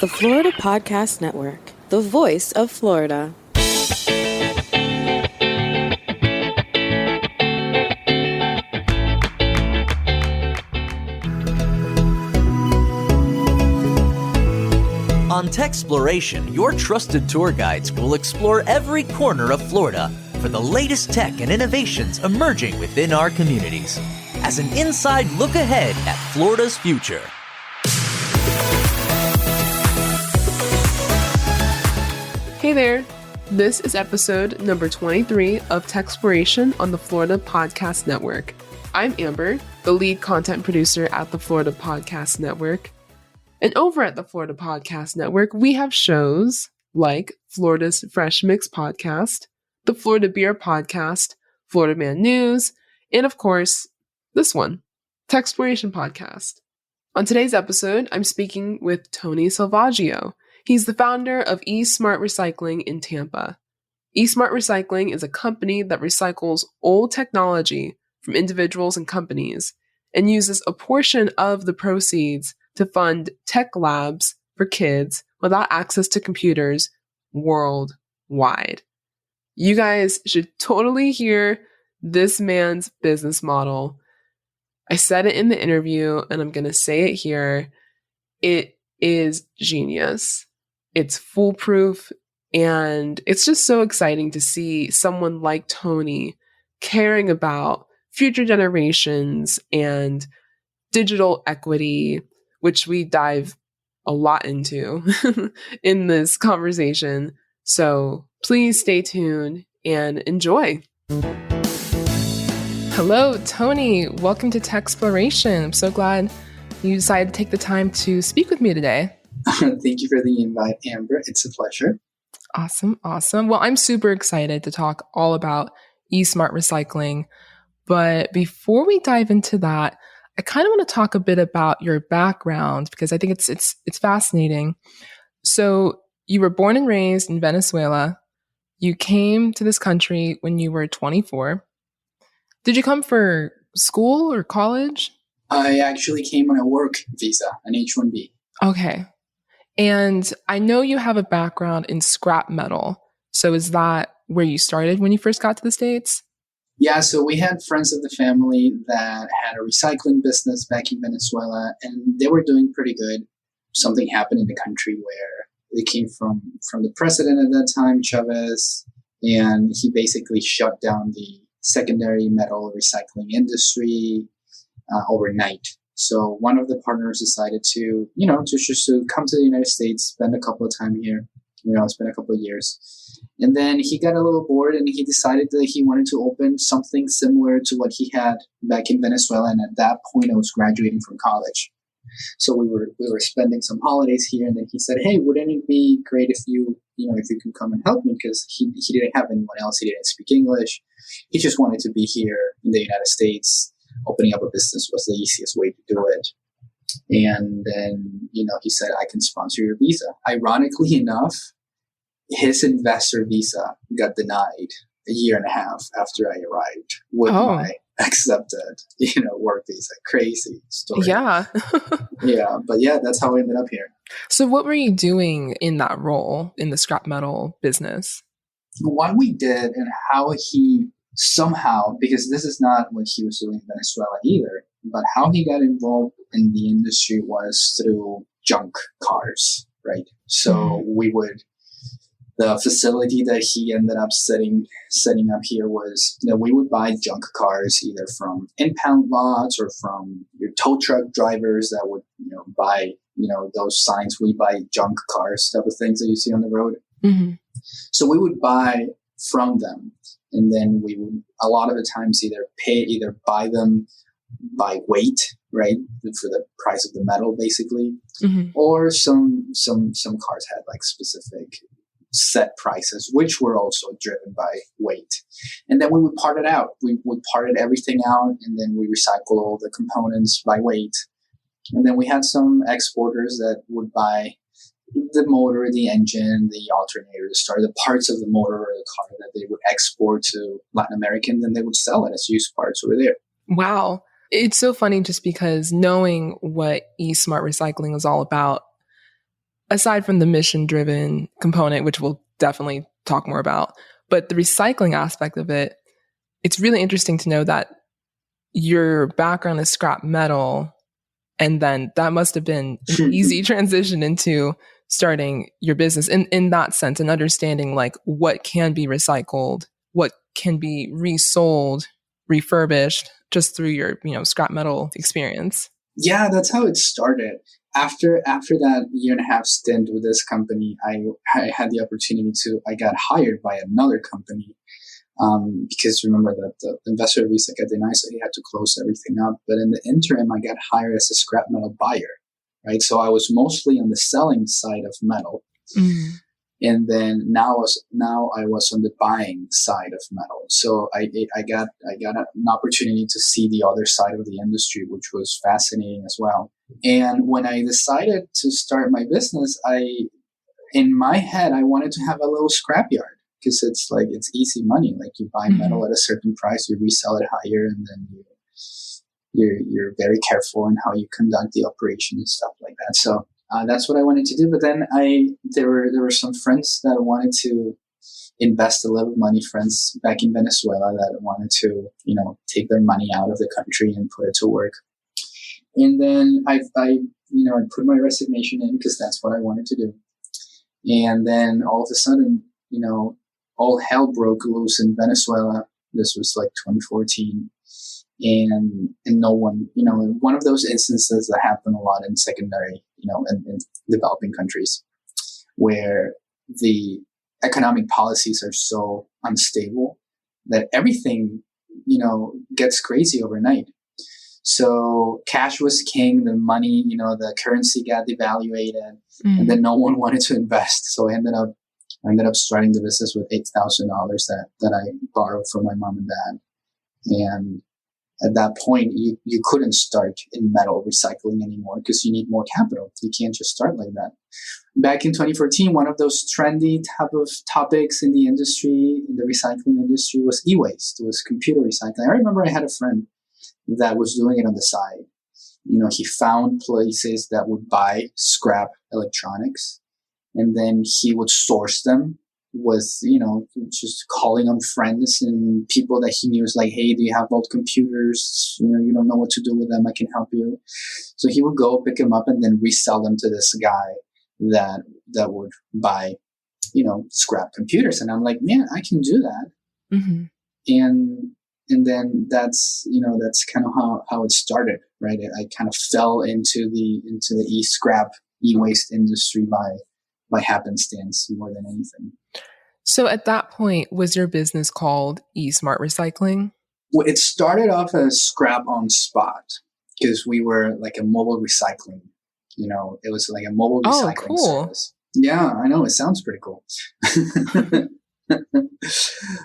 The Florida Podcast Network, the voice of Florida. On TECHxploration, your trusted tour guides will explore every corner of Florida for the latest tech and innovations emerging within our communities as an inside look ahead at Florida's future. Hey there, this is episode number 23 of TECHxploration on the Florida Podcast Network. I'm Amber, the lead content producer at the Florida Podcast Network. And over at the Florida Podcast Network, we have shows like Florida's Fresh Mix Podcast, the Florida Beer Podcast, Florida Man News, and of course, this one, TECHxploration Podcast. On today's episode, I'm speaking with Tony Selvaggio. He's the founder of eSmart Recycling in Tampa. eSmart Recycling is a company that recycles old technology from individuals and companies and uses a portion of the proceeds to fund tech labs for kids without access to computers worldwide. You guys should totally hear this man's business model. I said it in the interview and I'm going to say it here. It is genius. It's foolproof, and it's just so exciting to see someone like Tony caring about future generations and digital equity, which we dive a lot into in this conversation. So please stay tuned and enjoy. Hello, Tony. Welcome to TECHxploration. I'm so glad you decided to take the time to speak with me today. Thank you for the invite, Amber. It's a pleasure. Awesome. Well, I'm super excited to talk all about eSmart Recycling. But before we dive into that, I kind of want to talk a bit about your background because I think it's fascinating. So you were born and raised in Venezuela. You came to this country when you were 24. Did you come for school or college? I actually came on a work visa, an H-1B. Okay. And I know you have a background in scrap metal. So is that where you started when you first got to the States? Yeah, so we had friends of the family that had a recycling business back in Venezuela, and they were doing pretty good. Something happened in the country where they came from the president at that time, Chavez, and he basically shut down the secondary metal recycling industry overnight. So one of the partners decided to come to the United States, spend a couple of time here, spend a couple of years. And then he got a little bored and he decided that he wanted to open something similar to what he had back in Venezuela. And at that point, I was graduating from college. So we were spending some holidays here. And then he said, hey, wouldn't it be great if you could come and help me? Because he didn't have anyone else. He didn't speak English. He just wanted to be here in the United States. Opening up a business was the easiest way to do it. And then, he said, I can sponsor your visa. Ironically enough, his investor visa got denied a year and a half after I arrived with my accepted, work visa. Crazy story. Yeah. But that's how I ended up here. So what were you doing in that role in the scrap metal business? What we did and how he somehow, because this is not what he was doing in Venezuela either, but how he got involved in the industry was through junk cars, right? So the facility that he ended up setting up here was that we would buy junk cars either from impound lots or from your tow truck drivers that would, buy, those signs, we buy junk cars type of things that you see on the road. Mm-hmm. So we would buy from them. And then we would a lot of the times either buy them by weight, right, for the price of the metal, basically, or some cars had like specific set prices, which were also driven by weight. And then we would part it out. We would part everything out, and then we recycle all the components by weight. And then we had some exporters that would buy the motor, the engine, the alternator, the starter, the parts of the motor or the car that they would export to Latin America, and then they would sell it as used parts over there. Wow. It's so funny just because knowing what eSmart Recycling is all about, aside from the mission-driven component, which we'll definitely talk more about, but the recycling aspect of it, it's really interesting to know that your background is scrap metal, and then that must have been an easy transition into starting your business in that sense, and understanding like what can be recycled, what can be resold, refurbished, just through your, scrap metal experience. Yeah, that's how it started. After that year and a half stint with this company, I had the opportunity I got hired by another company, because remember that the investor visa got denied, so he had to close everything up. But in the interim, I got hired as a scrap metal buyer, right? So I was mostly on the selling side of metal. Mm. And then now I was on the buying side of metal. So I got an opportunity to see the other side of the industry, which was fascinating as well. And when I decided to start my business, in my head, I wanted to have a little scrapyard, because it's easy money. Like, you buy metal at a certain price, you resell it higher, and then you're very careful in how you conduct the operation and stuff like that. So that's what I wanted to do. But then there were some friends that wanted to invest a little money, friends back in Venezuela that wanted to, take their money out of the country and put it to work. And then I put my resignation in, because that's what I wanted to do. And then all of a sudden, all hell broke loose in Venezuela. This was like 2014. And no one, one of those instances that happen a lot in secondary, in developing countries, where the economic policies are so unstable that everything, gets crazy overnight. So cash was king, the money, the currency got devaluated, and then no one wanted to invest. So I ended up starting the business with $8,000 that I borrowed from my mom and dad. And at that point, you couldn't start in metal recycling anymore, because you need more capital. You can't just start like that. Back in 2014, one of those trendy type of topics in the industry, in the recycling industry, was e-waste. It was computer recycling. I remember I had a friend that was doing it on the side. He found places that would buy scrap electronics, and then he would source them with, just calling on friends and people that he knew. Was like, hey, do you have old computers? You don't know what to do with them. I can help you. So he would go pick them up and then resell them to this guy that would buy, scrap computers. And I'm like, man, I can do that. Mm-hmm. And then that's kind of how it started, right? I kind of fell into the e-scrap, e-waste industry by happenstance more than anything. So at that point, was your business called eSmart Recycling? Well, it started off as Scrap on Spot, because we were like a mobile recycling. It was like a mobile recycling service. Yeah, I know. It sounds pretty cool.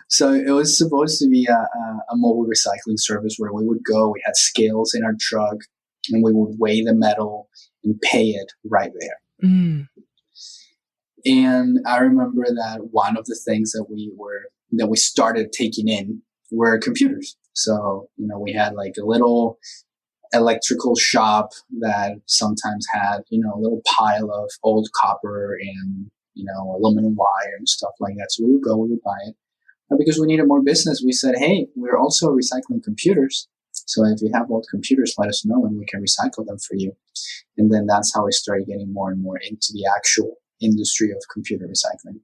So it was supposed to be a mobile recycling service where we would go. We had scales in our truck, and we would weigh the metal and pay it right there. Mm. And I remember that one of the things that we started taking in were computers. So, we had like a little electrical shop that sometimes had, a little pile of old copper and, aluminum wire and stuff like that. So we would buy it. But because we needed more business, we said, hey, we're also recycling computers. So if you have old computers, let us know and we can recycle them for you. And then that's how I started getting more and more into the actual industry of computer recycling.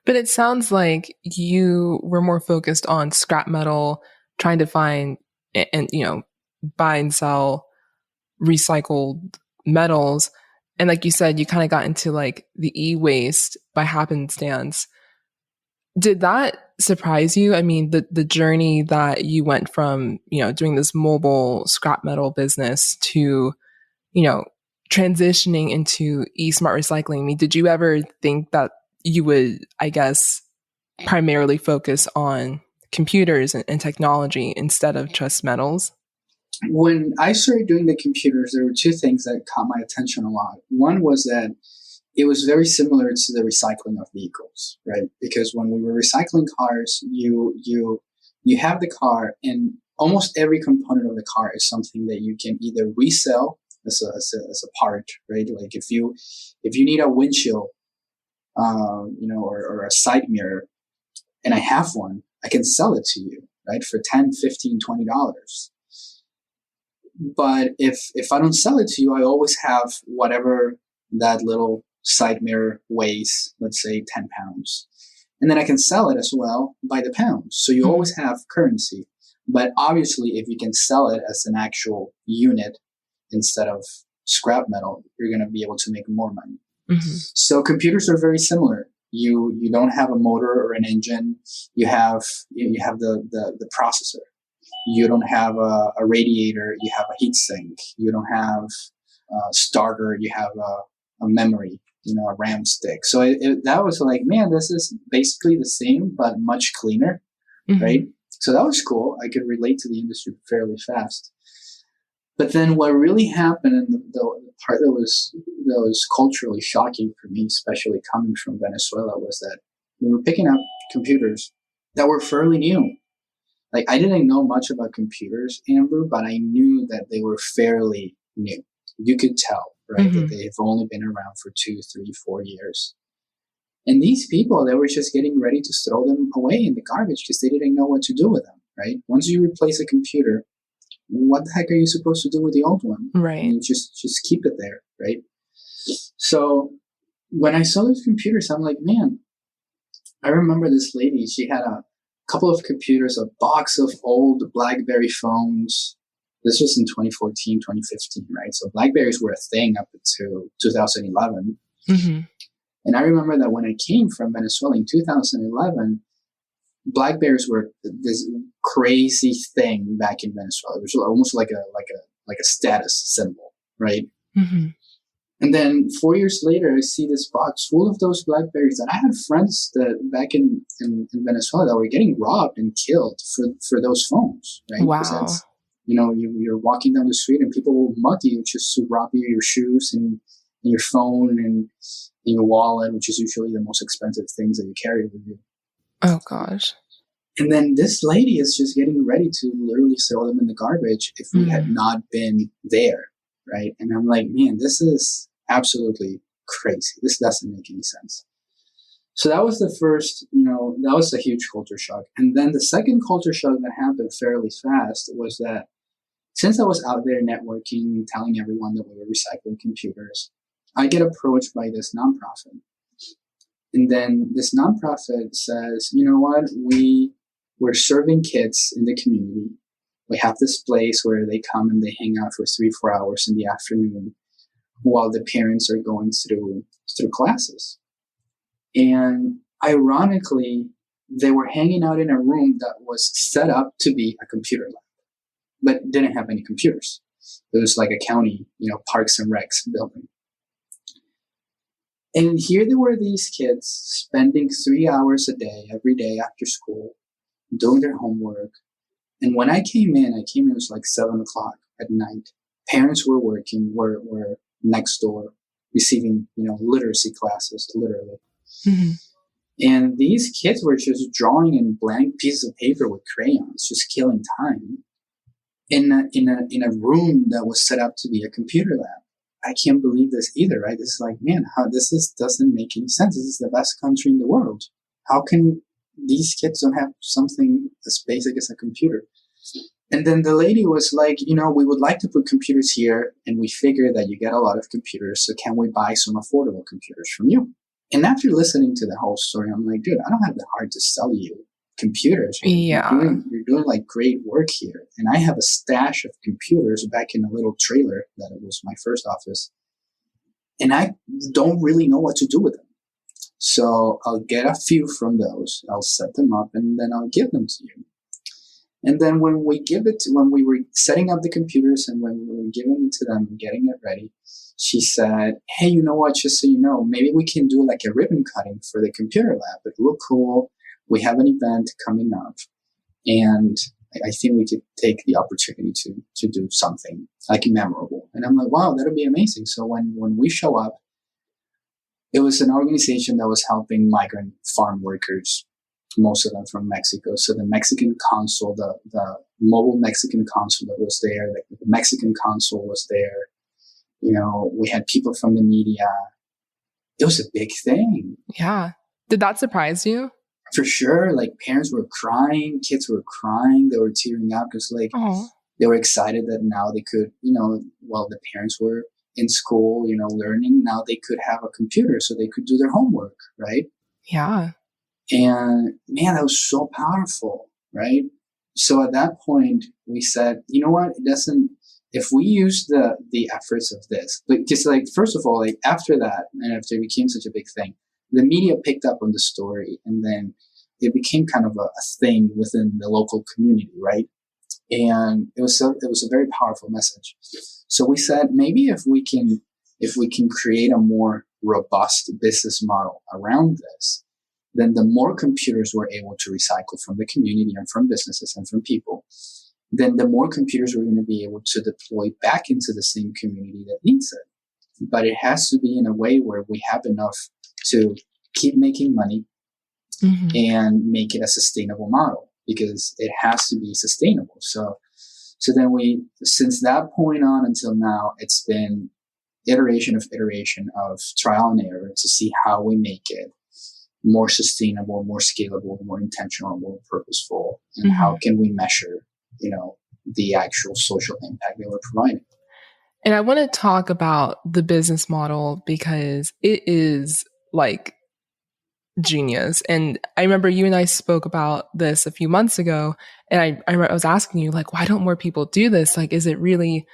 But it sounds like you were more focused on scrap metal, trying to find and, buy and sell recycled metals. And like you said, you kind of got into like the e-waste by happenstance. Did that surprise you? I mean, the journey that you went from, doing this mobile scrap metal business to, transitioning into eSmart Recycling. I mean, did you ever think that you would, I guess, primarily focus on computers and technology instead of just metals? When I started doing the computers, there were two things that caught my attention a lot. One was that it was very similar to the recycling of vehicles, right? Because when we were recycling cars, you have the car, and almost every component of the car is something that you can either resell as a part, right? Like if you need a windshield, or a side mirror, and I have one, I can sell it to you, right, for $10, $15, $20. But if I don't sell it to you, I always have whatever that little side mirror weighs, let's say 10 pounds. And then I can sell it as well by the pound. So you always have currency. But obviously, if you can sell it as an actual unit instead of scrap metal, you're going to be able to make more money. Mm-hmm. So computers are very similar. You don't have a motor or an engine. You have the processor. You don't have a radiator. You have a heat sink. You don't have a starter. You have a memory, a RAM stick. So that was like, man, this is basically the same, but much cleaner, right? So that was cool. I could relate to the industry fairly fast. But then what really happened, and the part that was culturally shocking for me, especially coming from Venezuela, was that we were picking up computers that were fairly new. Like, I didn't know much about computers, Amber, but I knew that they were fairly new. You could tell, right, that they've only been around for 2, 3, 4 years. And these people, they were just getting ready to throw them away in the garbage because they didn't know what to do with them, right? Once you replace a computer, what the heck are you supposed to do with the old one? Right. And just keep it there, right? So when I saw those computers, I'm like, man, I remember this lady. She had a couple of computers, a box of old BlackBerry phones. This was in 2014, 2015, right? So BlackBerries were a thing up until 2011. Mm-hmm. And I remember that when I came from Venezuela in 2011, BlackBerries were this crazy thing back in Venezuela. It was almost like a status symbol, right? Mm-hmm. And then 4 years later, I see this box full of those BlackBerries that I had friends that back in Venezuela that were getting robbed and killed for those phones, right? Wow. You're walking down the street and people will mug you just to rob you your shoes and your phone and your wallet, which is usually the most expensive things that you carry with you. Oh, gosh. And then this lady is just getting ready to literally throw them in the garbage if we had not been there, right? And I'm like, man, this is absolutely crazy. This doesn't make any sense. So that was the first, that was a huge culture shock. And then the second culture shock that happened fairly fast was that since I was out there networking, telling everyone that we were recycling computers, I get approached by this nonprofit. And then this nonprofit says, you know what, we're serving kids in the community. We have this place where they come and they hang out for 3-4 hours in the afternoon while the parents are going through classes. And ironically, they were hanging out in a room that was set up to be a computer lab, but didn't have any computers. It was like a county, Parks and Recs building. And here there were these kids spending 3 hours a day, every day after school, doing their homework. And when I came in, it was like 7 o'clock at night. Parents were working, were next door, receiving, literacy classes, literally. Mm-hmm. And these kids were just drawing in blank pieces of paper with crayons, just killing time in a room that was set up to be a computer lab. I can't believe this either, right? It's like, man, doesn't make any sense. This is the best country in the world. How can these kids don't have something as basic as a computer? And then the lady was like, we would like to put computers here, and we figure that you get a lot of computers, so can we buy some affordable computers from you? And after listening to the whole story, I'm like, dude, I don't have the heart to sell you computers. Yeah. You're doing like great work here. And I have a stash of computers back in a little trailer that it was my first office. And I don't really know what to do with them. So I'll get a few from those. I'll set them up and then I'll give them to you. And then when we were setting up the computers and when we were giving it to them and getting it ready, she said, hey, you know what, just so you know, maybe we can do like a ribbon cutting for the computer lab. It look cool. We have an event coming up. And I think we could take the opportunity to do something like memorable. And I'm like, wow, that'll be amazing. So when we show up, it was an organization that was helping migrant farm workers, most of them from Mexico. So the Mexican consul, the mobile Mexican consul that was there, the Mexican consul was there. We had people from the media. It was a big thing. Yeah. Did that surprise you? For sure. Like, parents were crying, kids were crying, they were tearing up because Oh, they were excited that now they could, while the parents were in school, learning, now they could have a computer so they could do their homework, right? yeah. And man, that was so powerful, right? So at that point, we said, you know what? If we use the efforts of this, because first of all, after that, and after it became such a big thing, the media picked up on the story, and then it became kind of a thing within the local community, right? And it was a very powerful message. So we said, maybe if we can create a more robust business model around this, then the more computers we're able to recycle from the community and from businesses and from people, then the more computers we're going to be able to deploy back into the same community that needs it. But it has to be in a way where we have enough to keep making money and make it a sustainable model, because it has to be sustainable. So then since that point on until now, it's been iteration of trial and error to see how we make it more sustainable, more scalable, more intentional, more purposeful, and how can we measure, the actual social impact that we're providing. And I want to talk about the business model because it is genius. And I remember you and I spoke about this a few months ago, and I was asking you, why don't more people do this? Is it really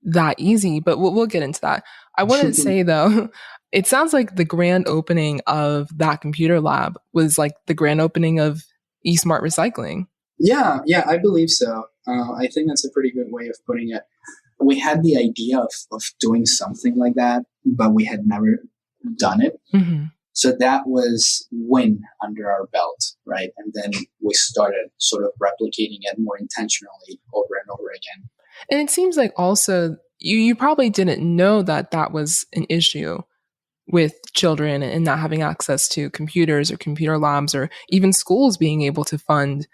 that easy? But we'll get into that. I want to say, though, it sounds like the grand opening of that computer lab was the grand opening of eSmart Recycling. Yeah, I believe so. I think that's a pretty good way of putting it. We had the idea of doing something like that, but we had never done it. So that was win under our belt, right? And then we started sort of replicating it more intentionally over and over again. And it seems like also you probably didn't know that was an issue with children and not having access to computers or computer labs, or even schools being able to fund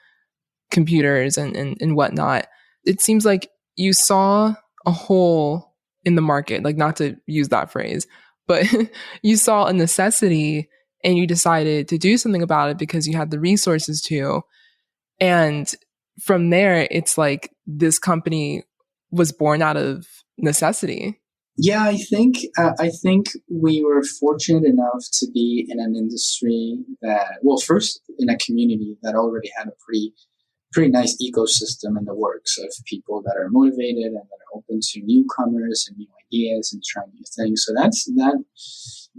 computers and whatnot. It seems like you saw a hole in the market, not to use that phrase, but you saw a necessity and you decided to do something about it because you had the resources to. And from there, it's this company was born out of necessity. Yeah, I think we were fortunate enough to be in an industry that, first in a community that already had a pretty nice ecosystem in the works of people that are motivated and that are open to newcomers and new ideas and trying new things. So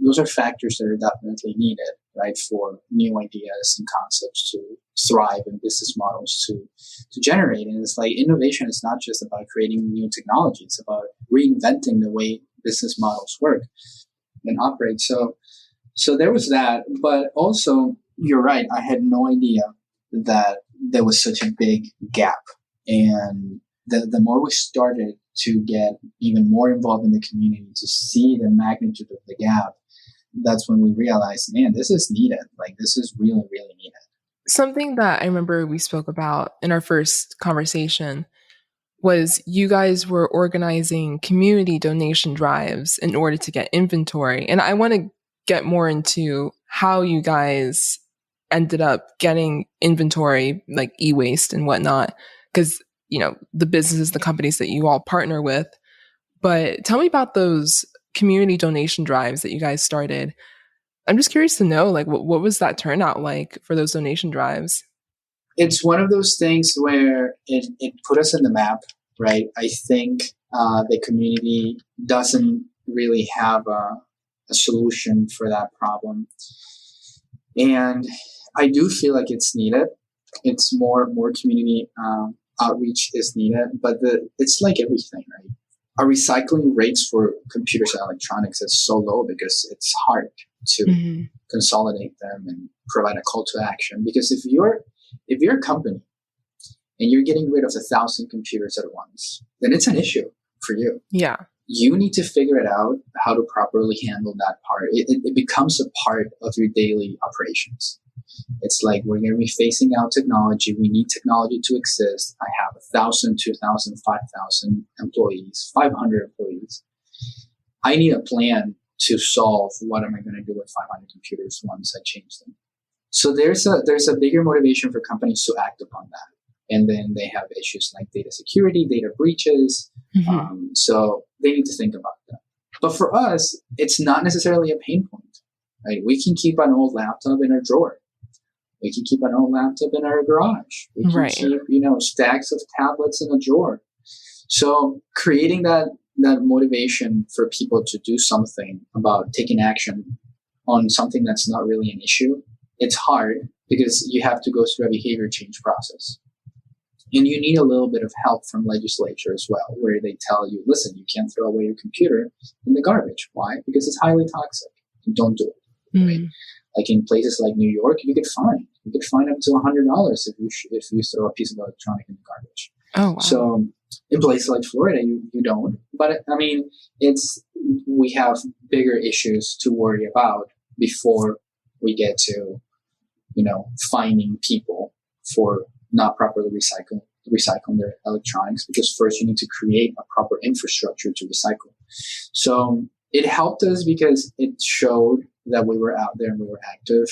those are factors that are definitely needed, right, for new ideas and concepts to thrive and business models to generate. And it's innovation is not just about creating new technology; it's about reinventing the way business models work and operate. So there was that, but also you're right. I had no idea that there was such a big gap, and the more we started to get even more involved in the community, to see the magnitude of the gap, that's when we realized, man, this is needed. This is really, really needed. Something that I remember we spoke about in our first conversation was you guys were organizing community donation drives in order to get inventory. And I want to get more into how you guys ended up getting inventory, e-waste and whatnot, because, the businesses, the companies that you all partner with. But tell me about those community donation drives that you guys started. I'm just curious to know, what was that turnout like for those donation drives? It's one of those things where it put us in the map, right? I think the community doesn't really have a solution for that problem. And I do feel like it's needed. It's more community outreach is needed, but it's like everything, right? Our recycling rates for computers and electronics is so low because it's hard to consolidate them and provide a call to action. Because if you're a company and you're getting rid of 1,000 computers at once, then it's an issue for you. Yeah. You need to figure it out how to properly handle that part. It becomes a part of your daily operations. It's we're going to be phasing out technology. We need technology to exist. I have 1,000, 2,000, 5,000 employees, 500 employees. I need a plan to solve what am I going to do with 500 computers once I change them. So there's a bigger motivation for companies to act upon that. And then they have issues like data security, data breaches. So they need to think about that. But for us, it's not necessarily a pain point, right? We can keep an old laptop in our drawer. We can keep an old laptop in our garage. We can keep, stacks of tablets in a drawer. So creating that motivation for people to do something about taking action on something that's not really an issue, it's hard because you have to go through a behavior change process. And you need a little bit of help from legislature as well, where they tell you, listen, you can't throw away your computer in the garbage. Why? Because it's highly toxic. Don't do it. Right? Like in places like New York, you get fined. You get fined up to $100 if you throw a piece of electronic in the garbage. Oh, wow. So in places like Florida, you don't. But I mean, we have bigger issues to worry about before we get to, fining people for not properly recycling their electronics, because first you need to create a proper infrastructure to recycle. So it helped us because it showed that we were out there and we were active,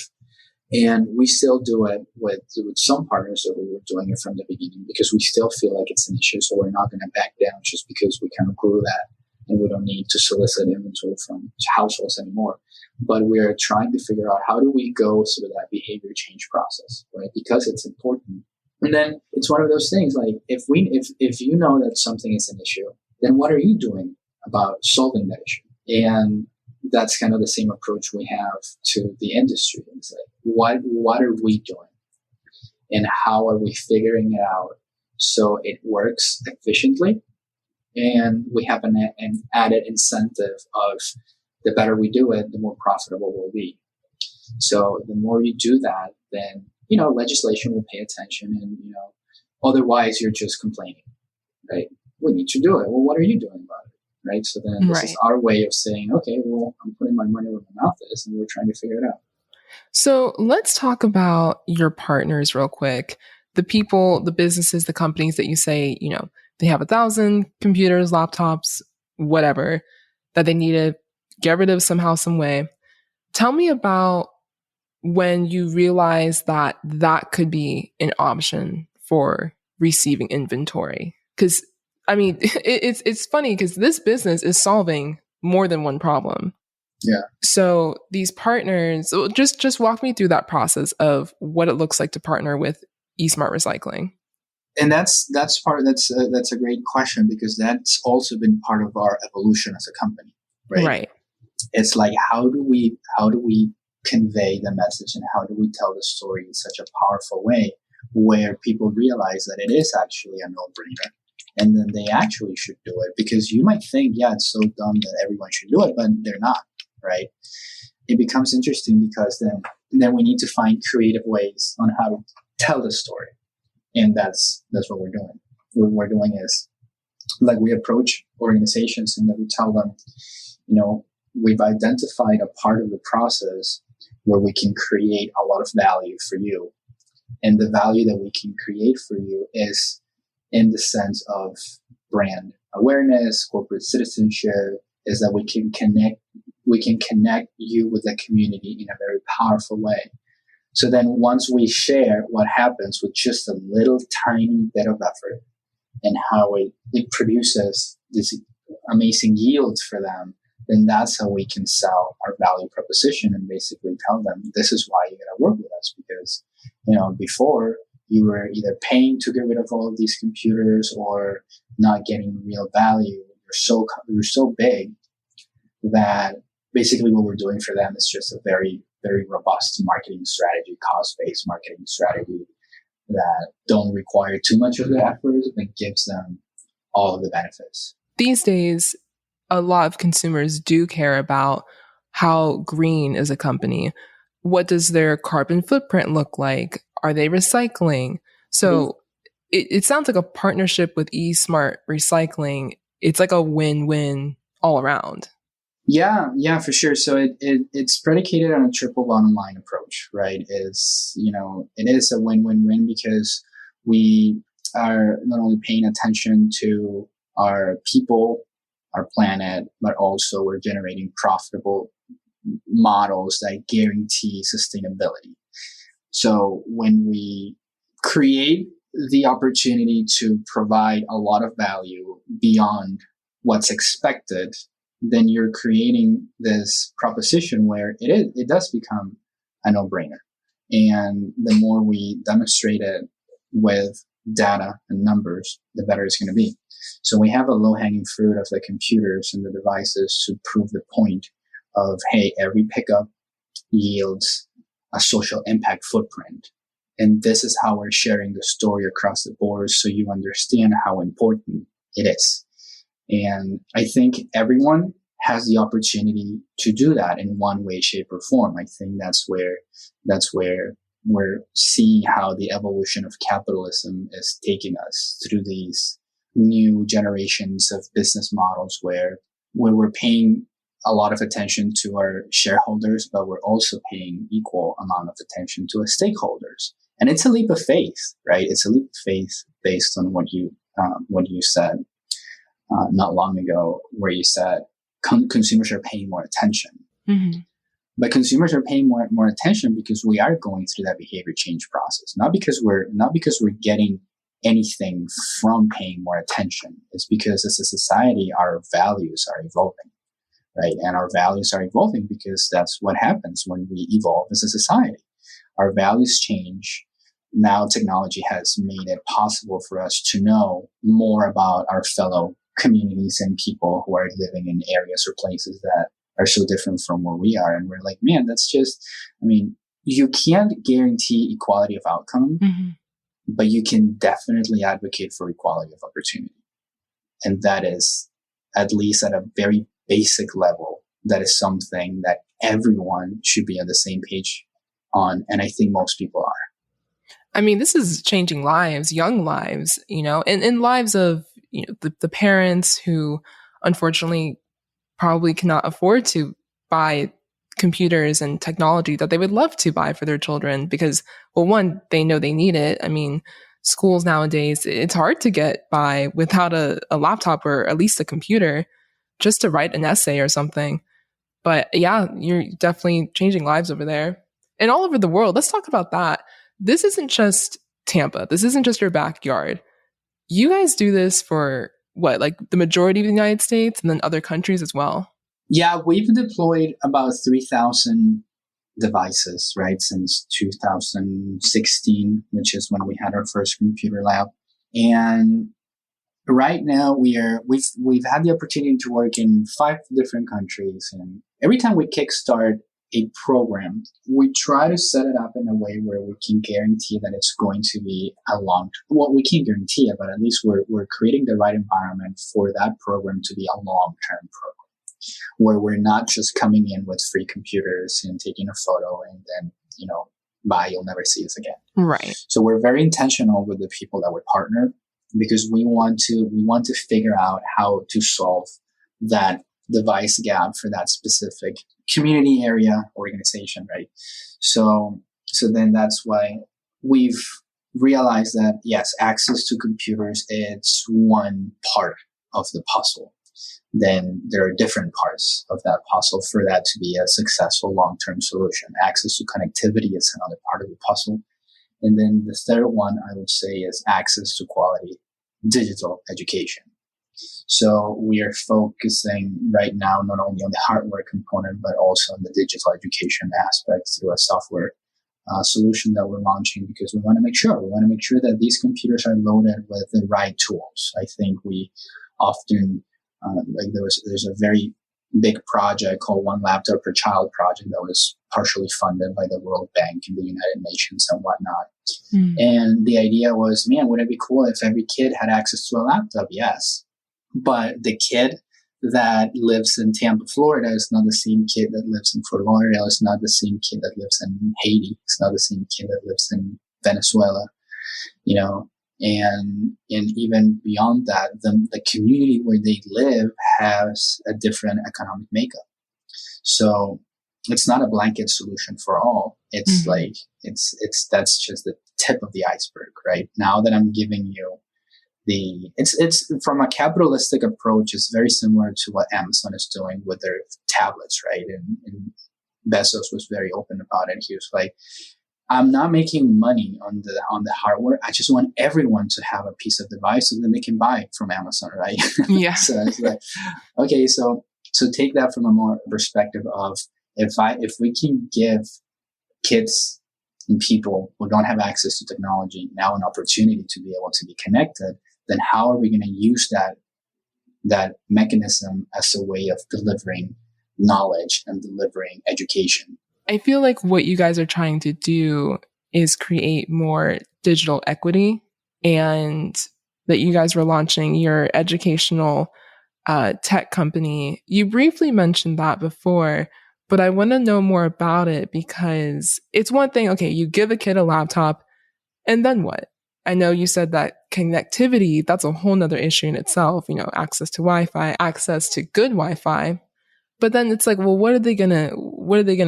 and we still do it with some partners that we were doing it from the beginning because we still feel like it's an issue. So we're not going to back down just because we kind of grew that and we don't need to solicit inventory from households anymore. But we're trying to figure out how do we go through that behavior change process, right? Because it's important. And then it's one of those things like if you know that something is an issue, then what are you doing about solving that issue? And that's kind of the same approach we have to the industry. It's like, what are we doing? And how are we figuring it out so it works efficiently? And we have an added incentive of the better we do it, the more profitable we'll be. So the more you do that, then legislation will pay attention, and otherwise you're just complaining, right? We need to do it. Well, what are you doing about it, right? So then this is our way of saying, okay, well, I'm putting my money where my mouth is, and we're trying to figure it out. So let's talk about your partners real quick. The people, the businesses, the companies that you say, they have 1,000 computers, laptops, whatever, that they need to get rid of somehow, some way. Tell me about when you realize that could be an option for receiving inventory. Because, I mean, it's funny because this business is solving more than one problem. Yeah. So these partners, just walk me through that process of what it looks like to partner with eSmart Recycling. And that's a great question, because that's also been part of our evolution as a company, right? Right. It's like, how do we convey the message, and how do we tell the story in such a powerful way where people realize that it is actually a no-brainer, and then they actually should do it? Because you might think, yeah, it's so dumb that everyone should do it, but they're not, right? It becomes interesting because then we need to find creative ways on how to tell the story. And that's what we're doing. What we're doing is, like, we approach organizations and then we tell them, we've identified a part of the process where we can create a lot of value for you. And the value that we can create for you is in the sense of brand awareness, corporate citizenship, is that we can connect you with the community in a very powerful way. So then once we share what happens with just a little tiny bit of effort and how it produces this amazing yield for them, then that's how we can sell our value proposition and basically tell them, this is why you got to work with us. Because, before you were either paying to get rid of all of these computers or not getting real value. You're so big that basically what we're doing for them is just a very, very robust marketing strategy, cost-based marketing strategy that don't require too much of the effort, but gives them all of the benefits. These days, a lot of consumers do care about how green is a company. What does their carbon footprint look like? Are they recycling? So it sounds like a partnership with eSmart Recycling. It's like a win-win all around. Yeah, for sure. So it's predicated on a triple bottom line approach, right? It is a win-win-win because we are not only paying attention to our people, our planet, but also we're generating profitable models that guarantee sustainability. So when we create the opportunity to provide a lot of value beyond what's expected, then you're creating this proposition where it does become a no-brainer. And the more we demonstrate it with data and numbers, the better it's going to be. So we have a low-hanging fruit of the computers and the devices to prove the point of, hey, every pickup yields a social impact footprint. And this is how we're sharing the story across the board so you understand how important it is. And I think everyone has the opportunity to do that in one way, shape, or form. I think that's where we're seeing how the evolution of capitalism is taking us through these new generations of business models where we're paying a lot of attention to our shareholders, but we're also paying equal amount of attention to our stakeholders. And it's a leap of faith, right? It's a leap of faith based on what you said not long ago, where you said consumers are paying more attention. Mm-hmm. But consumers are paying more attention because we are going through that behavior change process, not because we're getting anything from paying more attention. It's because as a society, our values are evolving, right? And our values are evolving because that's what happens when we evolve as a society. Our values change. Now technology has made it possible for us to know more about our fellow communities and people who are living in areas or places that are so different from where we are. And we're like, man, that's just, I mean, you can't guarantee equality of outcome, Mm-hmm. but you can definitely advocate for equality of opportunity. And that is, at least at a very basic level, that is something that everyone should be on the same page on. And I think most people are. I mean, this is changing lives, young lives, and lives of the parents who unfortunately probably cannot afford to buy computers and technology that they would love to buy for their children because, well, one, they know they need it. I mean, schools nowadays, it's hard to get by without a laptop or at least a computer just to write an essay or something. But yeah, you're definitely changing lives over there and all over the world. Let's talk about that. This isn't just Tampa. This isn't just your backyard. You guys do this for what, like the majority of the United States and then other countries as well? Yeah, we've deployed about 3,000 devices, right, since 2016, which is when we had our first computer lab. And right now we've had the opportunity to work in 5 different countries. And every time we kickstart a program, we try to set it up in a way where we can guarantee that it's going to be we can't guarantee it, but at least we're creating the right environment for that program to be a long-term program, where we're not just coming in with free computers and taking a photo and then, bye, you'll never see us again. Right. So we're very intentional with the people that we partner because we want to figure out how to solve that device gap for that specific community area organization, right? So then that's why we've realized that, yes, access to computers is one part of the puzzle. Then there are different parts of that puzzle for that to be a successful long-term solution. Access to connectivity is another part of the puzzle. And then the third one, I would say, is access to quality digital education. So we are focusing right now not only on the hardware component, but also on the digital education aspect through a software solution that we're launching because we want to make sure that these computers are loaded with the right tools. I think we often, there's a very big project called One Laptop Per Child project that was partially funded by the World Bank and the United Nations and whatnot. Mm. And the idea was, man, wouldn't it be cool if every kid had access to a laptop? Yes. But the kid that lives in Tampa, Florida is not the same kid that lives in Fort Lauderdale. It's not the same kid that lives in Haiti. It's not the same kid that lives in Venezuela, and even beyond that, the community where they live has a different economic makeup. So it's not a blanket solution for all. It's that's just the tip of the iceberg, right? Now that I'm giving you it's from a capitalistic approach. It's very similar to what Amazon is doing with their tablets, right? And Bezos was very open about it. He was like, I'm not making money on the hardware. I just want everyone to have a piece of device so then they can buy it from Amazon, right? Yeah. So it's like, okay, so take that from a more perspective of if we can give kids and people who don't have access to technology now an opportunity to be able to be connected, then how are we going to use that mechanism as a way of delivering knowledge and delivering education? I feel like what you guys are trying to do is create more digital equity, and that you guys were launching your educational tech company. You briefly mentioned that before, but I want to know more about it because it's one thing, okay, you give a kid a laptop and then what? I know you said that connectivity, that's a whole nother issue in itself, access to Wi-Fi, access to good Wi-Fi. But then it's like, well, what are they gonna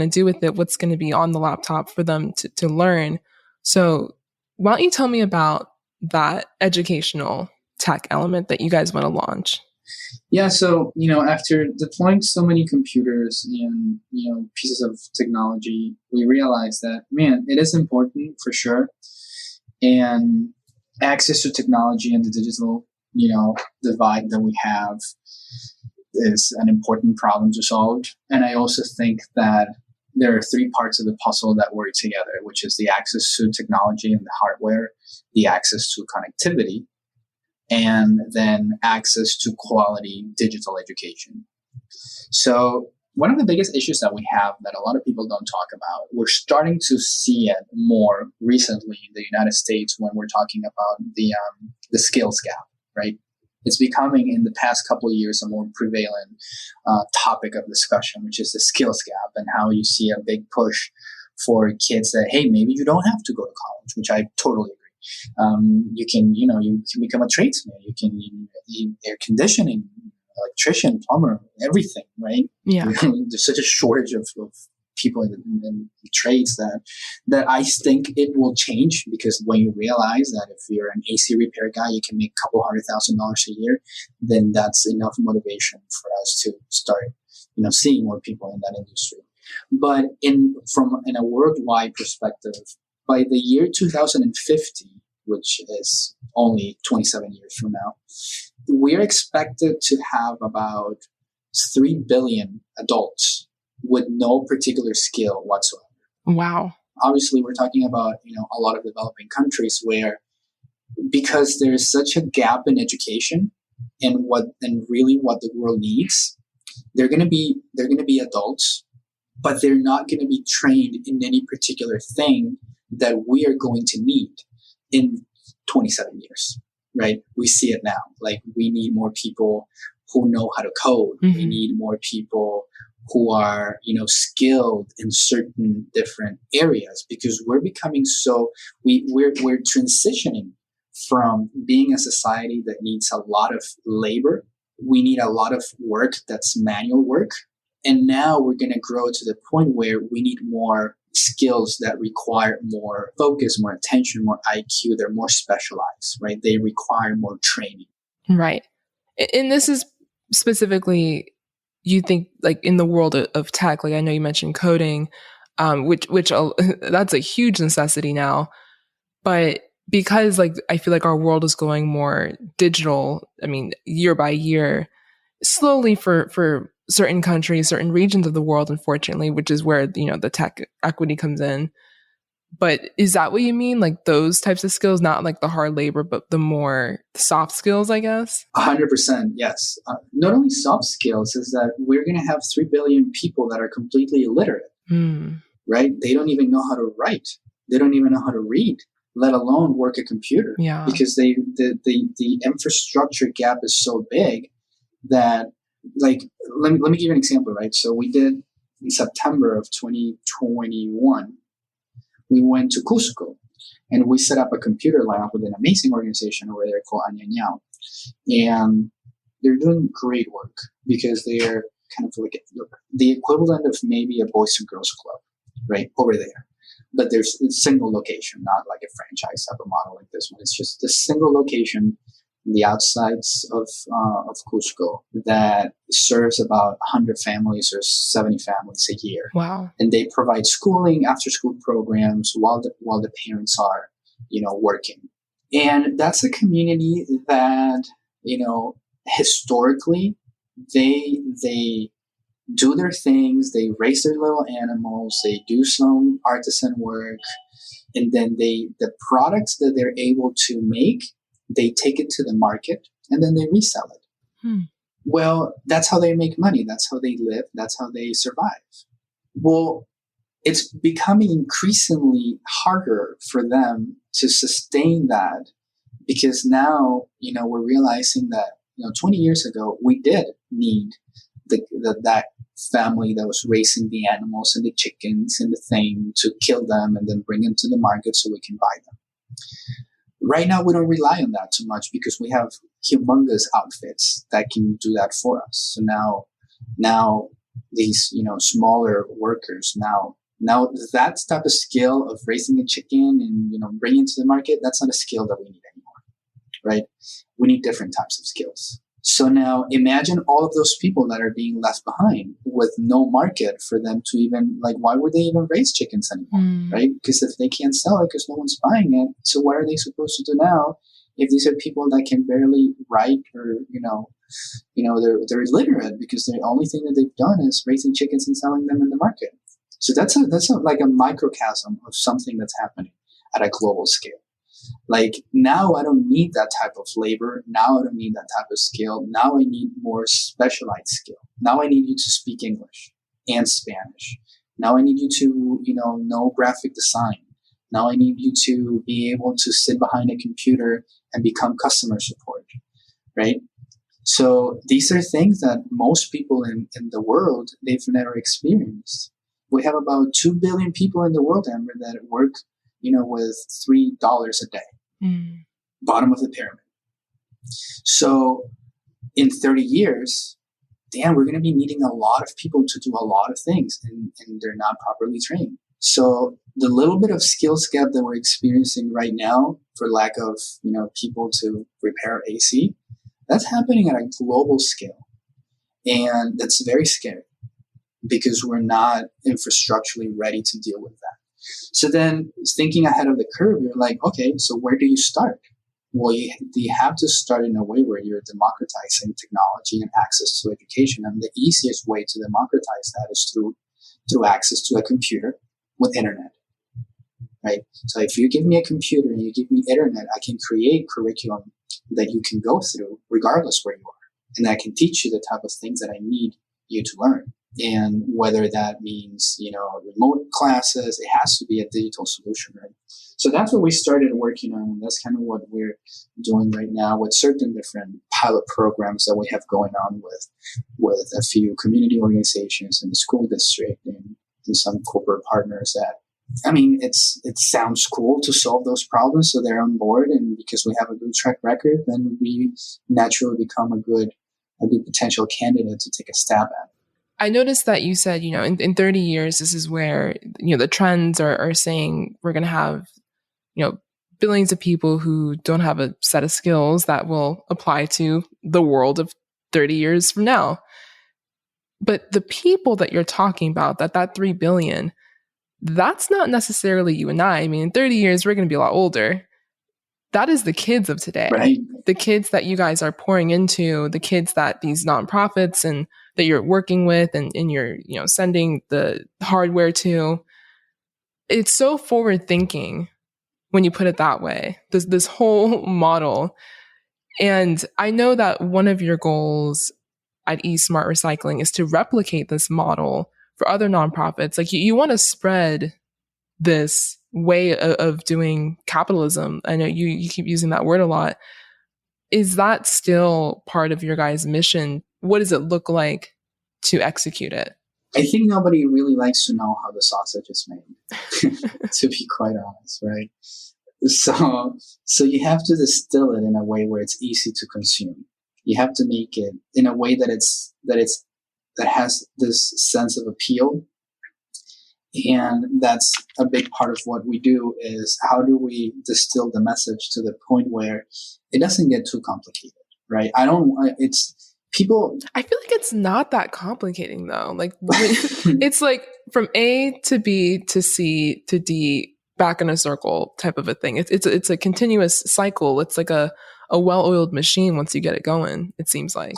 do with it? What's gonna be on the laptop for them to learn? So why don't you tell me about that educational tech element that you guys want to launch? Yeah, so after deploying so many computers and pieces of technology, we realized that, man, it is important for sure, and access to technology and the digital divide that we have is an important problem to solve. And I also think that there are three parts of the puzzle that work together, which is the access to technology and the hardware, the access to connectivity, and then access to quality digital education. So one of the biggest issues that we have that a lot of people don't talk about, we're starting to see it more recently in the United States when we're talking about the skills gap, right? It's becoming in the past couple of years a more prevalent topic of discussion, which is the skills gap, and how you see a big push for kids that, hey, maybe you don't have to go to college, which I totally agree. You can become a tradesman, you can air conditioning, electrician, plumber, everything, right? Yeah. There's such a shortage of people in the trades that I think it will change, because when you realize that if you're an AC repair guy, you can make a couple $100,000 a year, then that's enough motivation for us to start, seeing more people in that industry. But in a worldwide perspective, by the year 2050, which is only 27 years from now, we're expected to have about 3 billion adults with no particular skill whatsoever. Wow. Obviously, we're talking about, a lot of developing countries where, because there is such a gap in education and really what the world needs, they're going to be adults, but they're not going to be trained in any particular thing that we are going to need in 27 years, right? We see it now. Like, we need more people who know how to code. Mm-hmm. We need more people who are, skilled in certain different areas, because we're becoming we're transitioning from being a society that needs a lot of labor. We need a lot of work that's manual work. And now we're going to grow to the point where we need more skills that require more focus, more attention, more IQ. They're more specialized, right? They require more training. Right. And this is specifically, you think, like, in the world of tech, like I know you mentioned coding, which that's a huge necessity now. But because, like, I feel like our world is going more digital, I mean, year by year, slowly for certain countries, certain regions of the world, unfortunately, which is where, the tech equity comes in. But is that what you mean? Like, those types of skills, not like the hard labor, but the more soft skills, I guess? 100%, yes. Not only soft skills, is that we're going to have 3 billion people that are completely illiterate, right? They don't even know how to write. They don't even know how to read, let alone work a computer. Yeah. Because the infrastructure gap is so big that, like, let me give you an example, right? So we did, in September of 2021, we went to Cusco and we set up a computer lab with an amazing organization over there called Anyanyao. And they're doing great work, because they're kind of like the equivalent of maybe a Boys and Girls Club, right, over there. But there's a single location, not like a franchise type of model like this one. It's just a single location the outsides of Cusco that serves about 100 families or 70 families a year. Wow. And they provide schooling, after school programs while the parents are, working. And that's a community that, historically they do their things, they raise their little animals, they do some artisan work, and then the products that they're able to make, they take it to the market and then they resell it. Well, that's how they make money. That's how they live. That's how they survive. Well, it's becoming increasingly harder for them to sustain that because now, we're realizing that, 20 years ago, we did need that family that was raising the animals and the chickens and the thing to kill them and then bring them to the market so we can buy them. Right now, we don't rely on that too much because we have humongous outfits that can do that for us. So now these, smaller workers now that type of skill of raising a chicken and, bringing it to the market, that's not a skill that we need anymore, right? We need different types of skills. So now imagine all of those people that are being left behind with no market for them to even, why would they even raise chickens anymore, right? Because if they can't sell it because no one's buying it, so what are they supposed to do now if these are people that can barely write or, they're illiterate because the only thing that they've done is raising chickens and selling them in the market. So that's like a microcosm of something that's happening at a global scale. Now I don't need that type of labor. Now I don't need that type of skill. Now I need more specialized skill. Now I need you to speak English and Spanish. Now I need you to, know graphic design. Now I need you to be able to sit behind a computer and become customer support, right? So these are things that most people in the world, they've never experienced. We have about 2 billion people in the world, Amber, that work with $3 a day, bottom of the pyramid. So in 30 years, we're going to be needing a lot of people to do a lot of things, and they're not properly trained. So the little bit of skills gap that we're experiencing right now for lack of, people to repair AC, that's happening at a global scale. And that's very scary because we're not infrastructurally ready to deal with that. So then thinking ahead of the curve, you're like, okay, so where do you start? Well, you have to start in a way where you're democratizing technology and access to education. And the easiest way to democratize that is through access to a computer with internet, right? So if you give me a computer and you give me internet, I can create curriculum that you can go through regardless where you are. And I can teach you the type of things that I need you to learn. And whether that means, remote classes, it has to be a digital solution, right? So that's what we started working on. And that's kind of what we're doing right now with certain different pilot programs that we have going on with a few community organizations in the school district and some corporate partners that, it sounds cool to solve those problems. So they're on board. And because we have a good track record, then we naturally become a good potential candidate to take a stab at. I noticed that you said, in 30 years, this is where, the trends are saying we're going to have, billions of people who don't have a set of skills that will apply to the world of 30 years from now. But the people that you're talking about, that 3 billion, that's not necessarily you and I. In 30 years, we're going to be a lot older. That is the kids of today, right? The kids that you guys are pouring into, the kids that these nonprofits and that you're working with and you're, sending the hardware to. It's so forward thinking when you put it that way, this whole model. And I know that one of your goals at eSmart Recycling is to replicate this model for other nonprofits. You want to spread this way of doing capitalism. I know you keep using that word a lot. Is that still part of your guys' mission? What does it look like to execute it? I think nobody really likes to know how the sausage is made, to be quite honest, right? So you have to distill it in a way where it's easy to consume. You have to make it in a way that has this sense of appeal. And that's a big part of what we do, is how do we distill the message to the point where it doesn't get too complicated, right? It's people. I feel like it's not that complicating though. Like it's like from A to B to C to D, back in a circle type of a thing. It's a continuous cycle. It's like a well-oiled machine once you get it going, it seems like.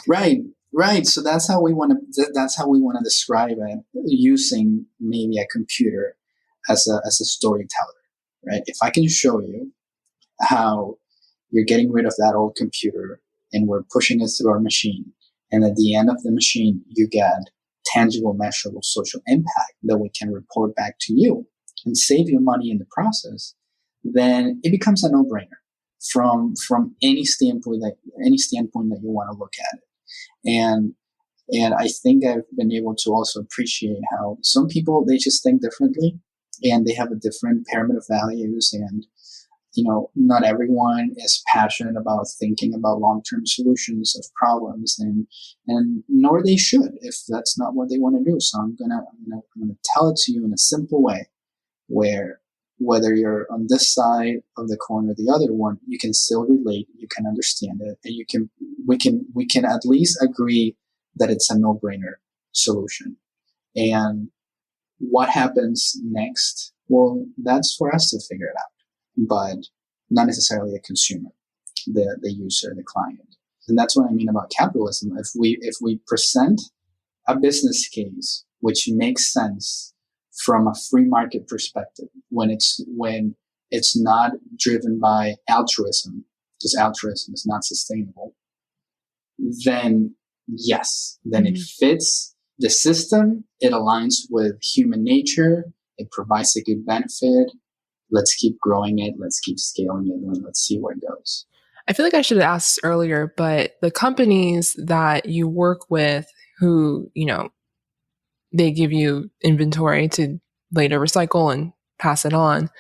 Right. So that's how we want to describe it, using maybe a computer as a storyteller, right? If I can show you how you're getting rid of that old computer and we're pushing it through our machine, and at the end of the machine, you get tangible, measurable social impact that we can report back to you and save you money in the process, then it becomes a no-brainer from any standpoint that you want to look at it. And I think I've been able to also appreciate how some people, they just think differently and they have a different pyramid of values, and not everyone is passionate about thinking about long-term solutions of problems, and nor they should if that's not what they want to do. So I'm gonna tell it to you in a simple way, where whether you're on this side of the coin or the other one, you can still relate, you can understand it, and we can at least agree that it's a no-brainer solution. And what happens next? Well, that's for us to figure it out, but not necessarily a consumer, the user, the client. And that's what I mean about capitalism. If we present a business case which makes sense from a free market perspective, when it's not driven by altruism, because altruism is not sustainable, then yes, then it fits the system, it aligns with human nature, it provides a good benefit. Let's keep growing it, let's keep scaling it, and let's see where it goes. I feel like I should have asked earlier, but the companies that you work with who, they give you inventory to later recycle and pass it on,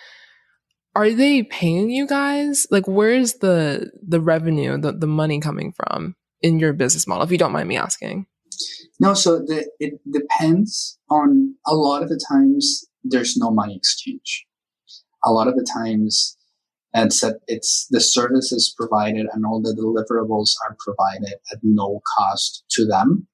are they paying you guys? Like, where's the revenue, the money coming from in your business model, if you don't mind me asking? No, so it depends on, a lot of the times there's no money exchange. A lot of the times it's the service is provided and all the deliverables are provided at no cost to them.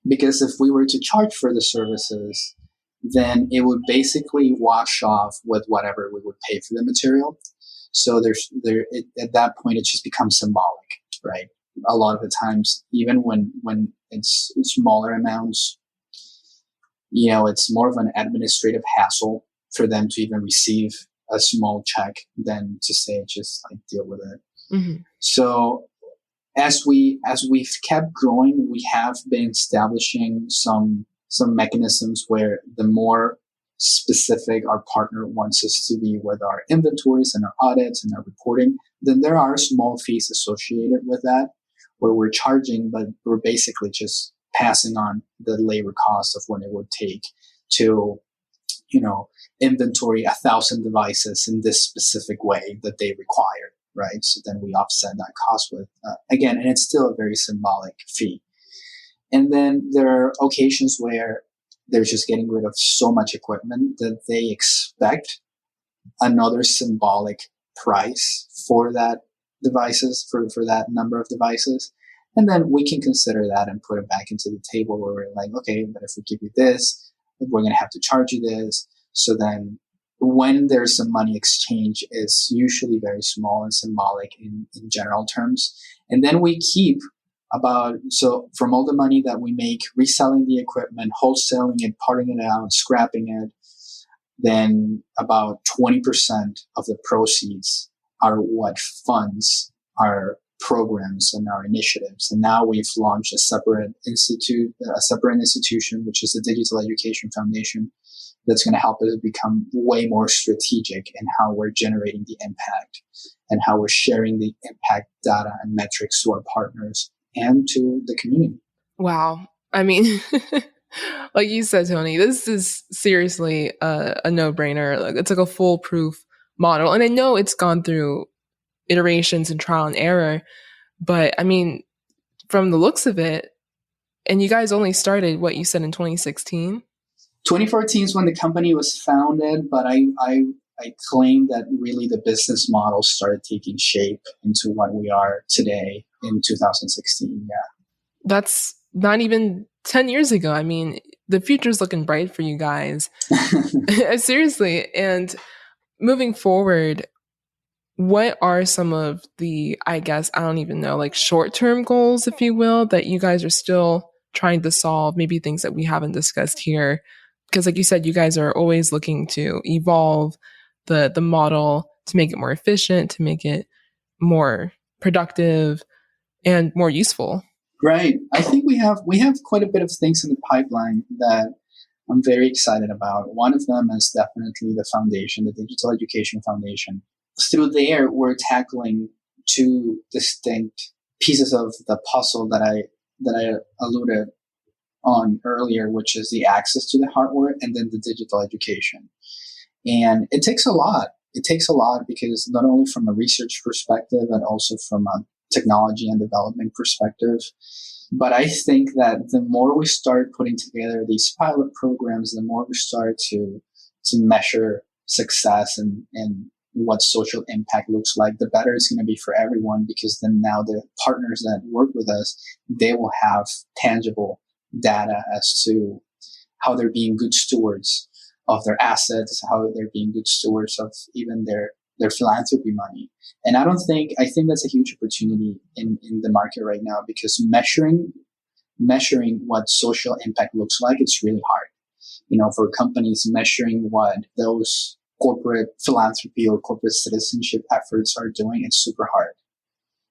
Because if we were to charge for the services, then it would basically wash off with whatever we would pay for the material. So at that point, it just becomes symbolic, right? A lot of the times, even when it's smaller amounts, it's more of an administrative hassle for them to even receive a small check than to say just like deal with it. Mm-hmm. So as we've kept growing, we have been establishing some mechanisms where the more specific our partner wants us to be with our inventories and our audits and our reporting, then there are small fees associated with that, where we're charging, but we're basically just passing on the labor cost of what it would take to, inventory 1,000 devices in this specific way that they require, right? So then we offset that cost with, again, and it's still a very symbolic fee. And then there are occasions where they're just getting rid of so much equipment that they expect another symbolic price for that devices, for that number of devices. And then we can consider that and put it back into the table where we're like, okay, but if we give you this, we're going to have to charge you this. So then when there's some money exchange, it's usually very small and symbolic in general terms. And then we keep so from all the money that we make reselling the equipment, wholesaling it, parting it out, scrapping it, then about 20% of the proceeds are what funds our programs and our initiatives. And now we've launched a separate institution, which is the Digital Education Foundation, that's going to help us become way more strategic in how we're generating the impact and how we're sharing the impact data and metrics to our partners and to the community. Wow. I mean, like you said, Tony, this is seriously a no-brainer. Like, it's like a foolproof model. And I know it's gone through iterations and trial and error, but I mean, from the looks of it, and you guys only started what you said in 2016? 2014 is when the company was founded, but I claim that really the business model started taking shape into what we are today in 2016. Yeah. That's not even 10 years ago. I mean, the future's looking bright for you guys. Seriously. And moving forward, what are some of the, I guess, I don't even know, like short-term goals, if you will, that you guys are still trying to solve, maybe things that we haven't discussed here? Because like you said, you guys are always looking to evolve the model to make it more efficient, to make it more productive and more useful. Right. I think we have quite a bit of things in the pipeline that I'm very excited about. One of them is definitely the foundation, the Digital Education Foundation. Through there, we're tackling two distinct pieces of the puzzle that I alluded on earlier, which is the access to the hardware and then the digital education. And it takes a lot. It takes a lot because not only from a research perspective and also from a technology and development perspective. But I think that the more we start putting together these pilot programs, the more we start to measure success and what social impact looks like, the better it's going to be for everyone, because then now the partners that work with us, they will have tangible data as to how they're being good stewards of their assets, how they're being good stewards of even their philanthropy money. And I think that's a huge opportunity in the market right now, because measuring what social impact looks like, it's really hard. For companies, measuring what those corporate philanthropy or corporate citizenship efforts are doing, it's super hard.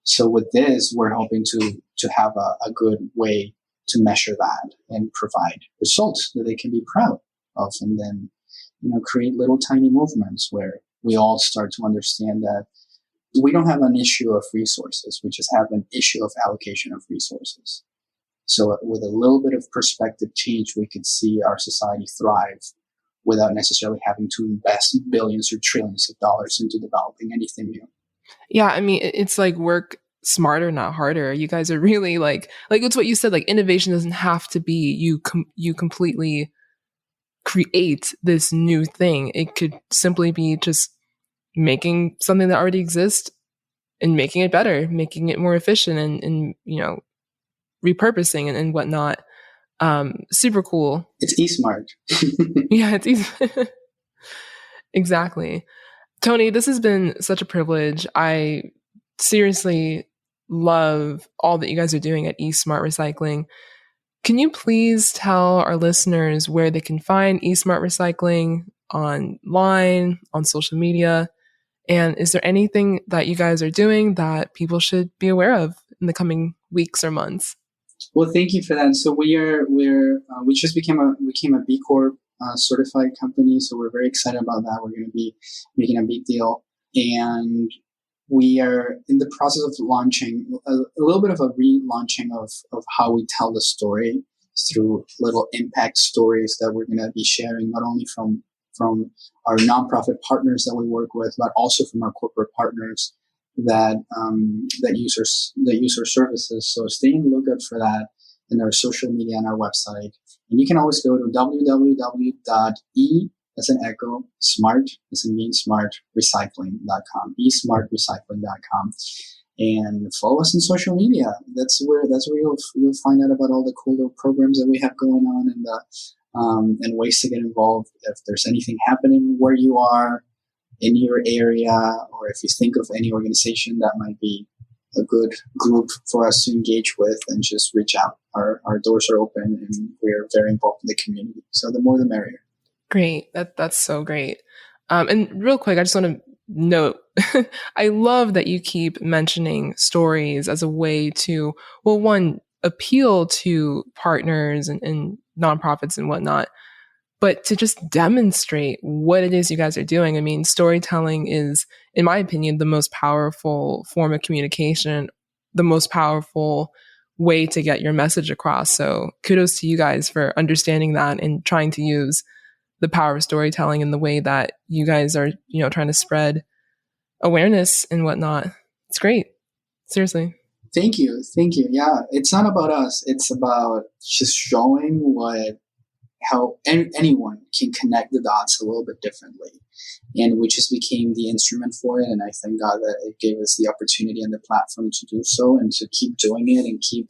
So with this, we're hoping to have a good way to measure that and provide results that they can be proud of, and then create little tiny movements where we all start to understand that we don't have an issue of resources. We just have an issue of allocation of resources. So with a little bit of perspective change, we could see our society thrive without necessarily having to invest billions or trillions of dollars into developing anything new. Yeah, I mean, it's like work smarter, not harder. You guys are really like it's what you said, like innovation doesn't have to be you completely create this new thing. It could simply be just making something that already exists and making it better, making it more efficient and repurposing and whatnot. Super cool. It's eSmart. Yeah, it's easy. Exactly. Tony, this has been such a privilege. I seriously love all that you guys are doing at eSmart Recycling. Can you please tell our listeners where they can find eSmart Recycling online, on social media? And is there anything that you guys are doing that people should be aware of in the coming weeks or months? Well, thank you for that. So we just became a B Corp certified company. So we're very excited about that. We're going to be making a big deal, and we are in the process of launching a little bit of a relaunching of how we tell the story through little impact stories that we're going to be sharing, not only from our nonprofit partners that we work with, but also from our corporate partners that use our services. So stay on the lookout for that in our social media and our website. And you can always go to www.e as an echo, smart as in being smart, recycling.com, eSmartRecycling.com, and follow us on social media. That's where you'll find out about all the cool little programs that we have going on and ways to get involved. If there's anything happening where you are in your area, or if you think of any organization that might be a good group for us to engage with, and just reach out. Our doors are open and we're very involved in the community. So the more the merrier. Great. That's so great. And real quick, I just want to note, I love that you keep mentioning stories as a way to, well, one, appeal to partners and nonprofits and whatnot, but to just demonstrate what it is you guys are doing. I mean, storytelling is, in my opinion, the most powerful form of communication, the most powerful way to get your message across. So kudos to you guys for understanding that and trying to use the power of storytelling in the way that you guys are, trying to spread awareness and whatnot. It's great. Seriously. Thank you. Yeah. It's not about us. It's about just showing what anyone can connect the dots a little bit differently. And we just became the instrument for it. And I thank God that it gave us the opportunity and the platform to do so and to keep doing it and keep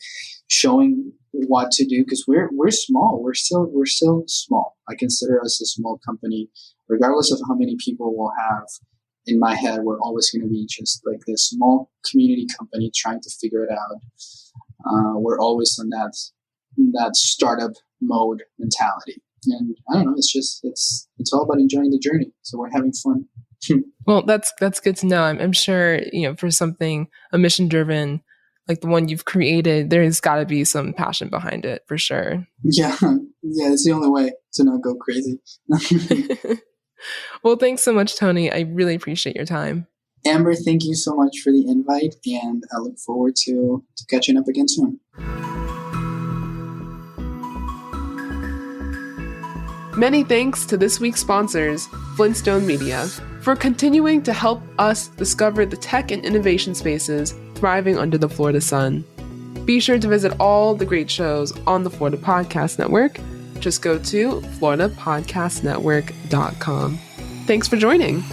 showing what to do, because we're small. We're still small. I consider us a small company, regardless of how many people we'll have. In my head, we're always going to be just like this small community company trying to figure it out. We're always on that startup mode mentality. And I don't know, it's all about enjoying the journey. So we're having fun. Well, that's good to know. I'm sure, for something, a mission driven, like the one you've created, there's got to be some passion behind it for sure. Yeah. It's the only way to not go crazy. Well, thanks so much, Tony. I really appreciate your time. Amber, thank you so much for the invite, and I look forward to catching up again soon. Many thanks to this week's sponsors, Flintstone Media, for continuing to help us discover the tech and innovation spaces thriving under the Florida sun. Be sure to visit all the great shows on the Florida Podcast Network. Just go to floridapodcastnetwork.com. Thanks for joining.